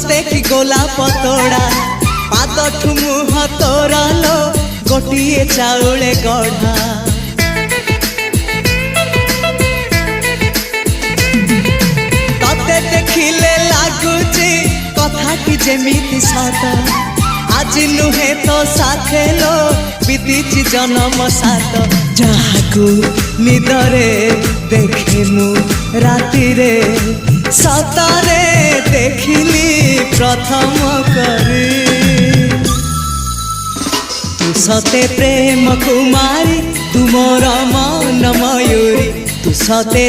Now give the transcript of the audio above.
सते कि गोलाप तोड़ा पाद मुह तोरा लो गोटिए चाउले गढ़ा तते देखिले लागुची कथाटी जेमिति सत आज नुहे तो साथे लो बीतीची जन्म सात जहाकू निदरे देखे मु राति रे सतरे देखिली प्रथम करी तू सते प्रेम कुमारी तुमर मन मयूरी तू सते